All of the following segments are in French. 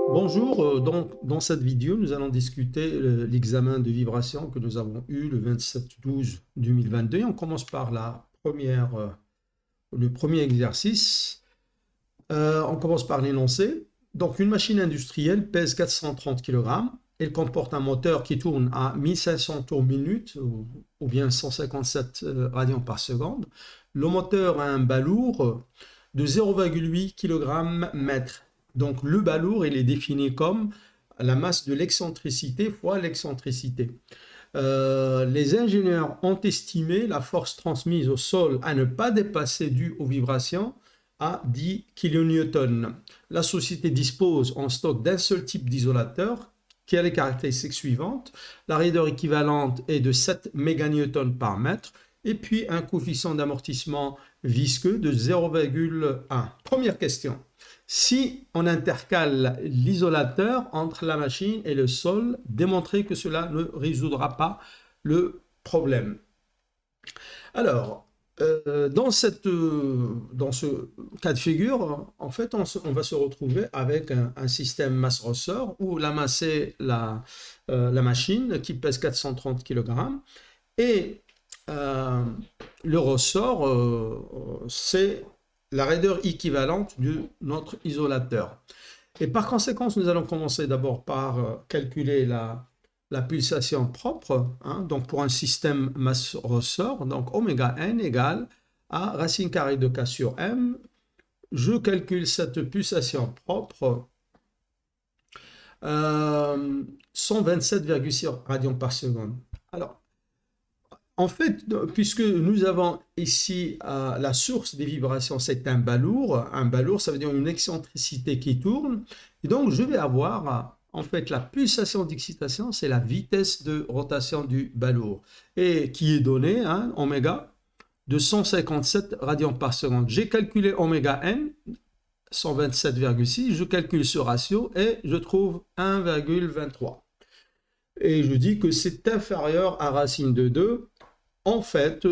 Bonjour, donc dans cette vidéo, nous allons discuter l'examen de vibration que nous avons eu le 27-12-2022. On commence par le premier exercice. On commence par l'énoncé. Donc, une machine industrielle pèse 430 kg. Elle comporte un moteur qui tourne à 1500 tours minute ou bien 157 radians par seconde. Le moteur a un balourd de 0,8 kg/mètre. Donc, le balourd, il est défini comme la masse de l'excentricité fois l'excentricité. Les ingénieurs ont estimé la force transmise au sol à ne pas dépasser due aux vibrations à 10 kN. La société dispose en stock d'un seul type d'isolateur qui a les caractéristiques suivantes. La raideur équivalente est de 7 méganewtons par mètre et puis un coefficient d'amortissement visqueux de 0,1. Première question. Si on intercale l'isolateur entre la machine et le sol, démontrez que cela ne résoudra pas le problème. Alors, dans ce cas de figure, en fait, on va se retrouver avec un système masse-ressort où la masse est la machine qui pèse 430 kg et le ressort, c'est la raideur équivalente de notre isolateur. Et par conséquent, nous allons commencer d'abord par calculer la pulsation propre, hein, donc pour un système masse-ressort, donc oméga n égale à racine carrée de k sur m. Je calcule cette pulsation propre 127,6 radians par seconde. Alors, en fait, puisque nous avons ici la source des vibrations, c'est un balourd. Un balourd, ça veut dire une excentricité qui tourne. Et donc, je vais avoir, en fait, la pulsation d'excitation, c'est la vitesse de rotation du balourd. Et qui est donnée, hein, oméga, de 157 radians par seconde. J'ai calculé oméga n, 127,6. Je calcule ce ratio et je trouve 1,23. Et je dis que c'est inférieur à racine de 2. En fait,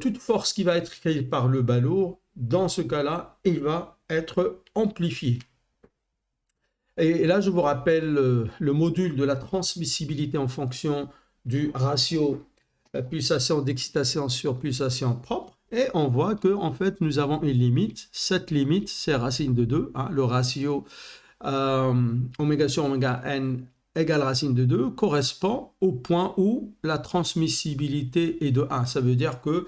toute force qui va être créée par le balourd, dans ce cas-là, il va être amplifié. Et là, je vous rappelle le module de la transmissibilité en fonction du ratio pulsation d'excitation sur pulsation propre. Et on voit que en fait, nous avons une limite. Cette limite, c'est racine de 2, hein, le ratio oméga sur oméga n égale racine de 2 correspond au point où la transmissibilité est de 1. Ça veut dire que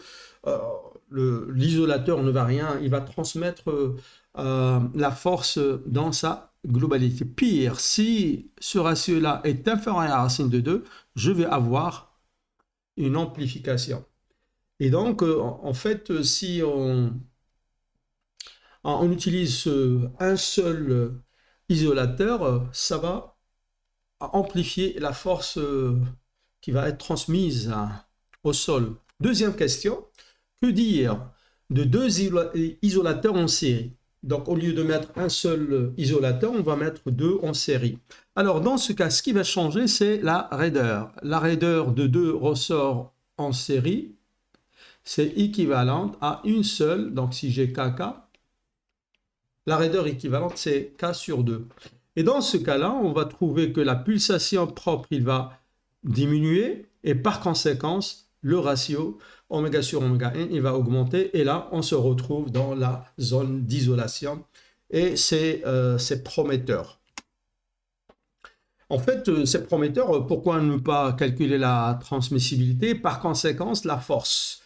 l'isolateur ne va rien, il va transmettre la force dans sa globalité. Pire, si ce ratio-là est inférieur à racine de 2, je vais avoir une amplification. Et donc, en fait, si on utilise un seul isolateur, ça va amplifier la force qui va être transmise au sol. Deuxième question, que dire de deux isolateurs en série? Donc, au lieu de mettre un seul isolateur, on va mettre deux en série. Alors, dans ce cas, ce qui va changer, c'est la raideur. La raideur de deux ressorts en série, c'est équivalente à une seule. Donc, si j'ai KK, la raideur équivalente, c'est K sur 2. Et dans ce cas-là, on va trouver que la pulsation propre, il va diminuer et par conséquence, le ratio oméga sur oméga n, il va augmenter et là, on se retrouve dans la zone d'isolation et c'est prometteur. En fait, c'est prometteur. Pourquoi ne pas calculer la transmissibilité? Par conséquence, la force.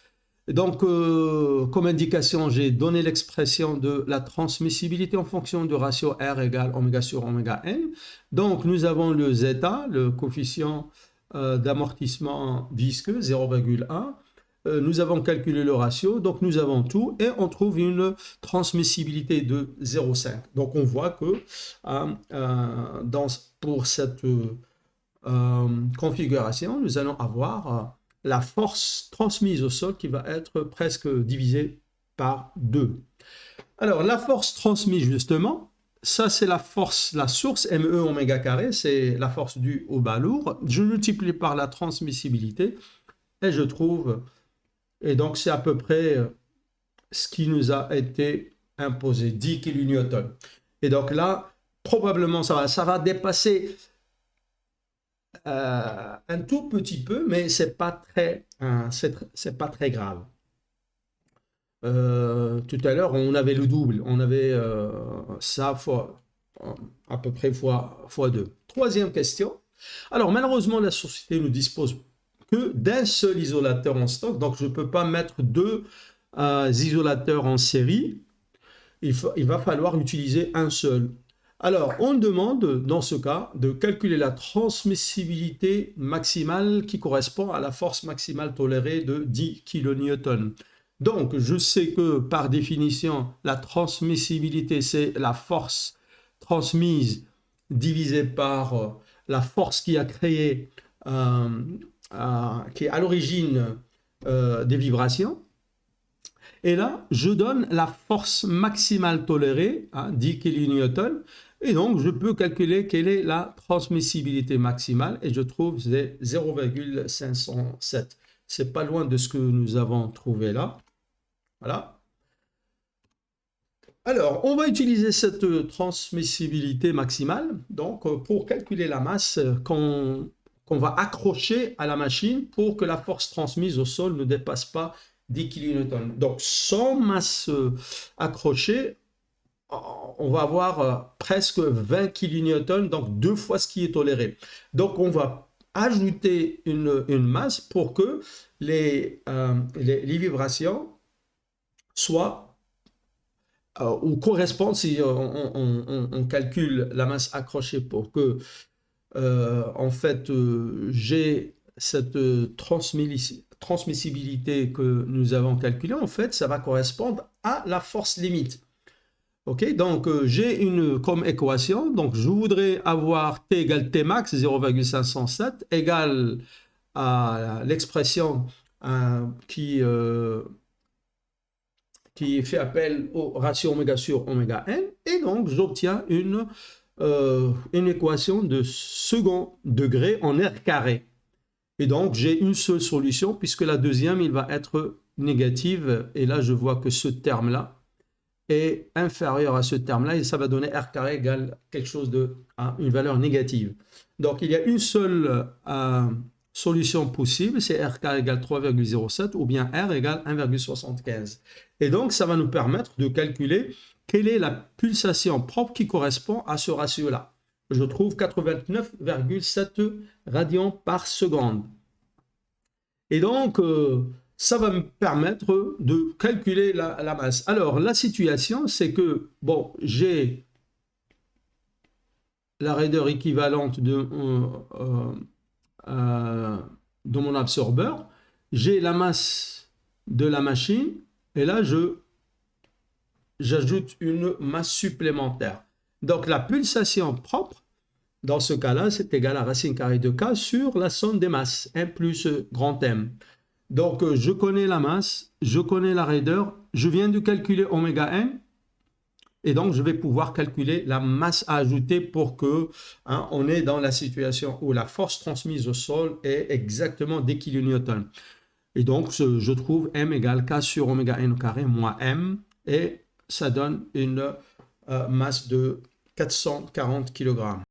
Donc, comme indication, j'ai donné l'expression de la transmissibilité en fonction du ratio R égale oméga sur oméga n. Donc, nous avons le zeta, le coefficient d'amortissement visqueux, 0,1. Nous avons calculé le ratio, donc nous avons tout, et on trouve une transmissibilité de 0,5. Donc, on voit que pour cette configuration, nous allons avoir la force transmise au sol qui va être presque divisée par 2. Alors, la force transmise, justement, ça c'est la force, la source ME oméga carré, c'est la force due au balourd. Je multiplie par la transmissibilité et je trouve, et donc c'est à peu près ce qui nous a été imposé, 10 kN. Et donc là, probablement, ça va dépasser un tout petit peu, mais c'est pas c'est pas très grave. Tout à l'heure, on avait le double, on avait ça fois, à peu près fois 2. Troisième question. Alors, malheureusement, la société ne dispose que d'un seul isolateur en stock, donc je ne peux pas mettre deux isolateurs en série. Il va falloir utiliser un seul. Alors, on demande, dans ce cas, de calculer la transmissibilité maximale qui correspond à la force maximale tolérée de 10 kN. Donc, je sais que par définition, la transmissibilité, c'est la force transmise divisée par la force qui a créé, qui est à l'origine des vibrations. Et là, je donne la force maximale tolérée, 10 kN, et donc je peux calculer quelle est la transmissibilité maximale, et je trouve que c'est 0,507. C'est pas loin de ce que nous avons trouvé là. Voilà. Alors, on va utiliser cette transmissibilité maximale donc, pour calculer la masse qu'on va accrocher à la machine pour que la force transmise au sol ne dépasse pas 10 kN. Donc, sans masse accrochée, on va avoir presque 20 kN, donc 2 fois ce qui est toléré. Donc, on va ajouter une masse pour que les vibrations soient ou correspondent, si on calcule la masse accrochée pour que en fait j'ai cette transmissibilité que nous avons calculée, en fait ça va correspondre à la force limite. Ok, donc j'ai une comme équation, donc je voudrais avoir T égale T max 0,507 égale à l'expression qui fait appel au ratio oméga sur oméga n, et donc j'obtiens une équation de second degré en R carré. Et donc j'ai une seule solution, puisque la deuxième, il va être négative, et là je vois que ce terme-là est inférieur à ce terme-là, et ça va donner R carré égale quelque chose une valeur négative. Donc il y a une seule solution possible, c'est R carré égale 3,07 ou bien R égale 1,75. Et donc, ça va nous permettre de calculer quelle est la pulsation propre qui correspond à ce ratio-là. Je trouve 89,7 radians par seconde. Et donc, ça va me permettre de calculer la masse. Alors, la situation, c'est que, bon, j'ai la raideur équivalente de mon absorbeur, j'ai la masse de la machine, et là j'ajoute une masse supplémentaire. Donc la pulsation propre, dans ce cas-là, c'est égal à racine carrée de K sur la somme des masses, 1 plus grand M. Donc je connais la masse, je connais la raideur, je viens de calculer oméga n, et donc je vais pouvoir calculer la masse à ajouter pour que on est dans la situation où la force transmise au sol est exactement 10 kN. Et donc je trouve M égale K sur oméga n au carré moins M, et ça donne une masse de 440 kg.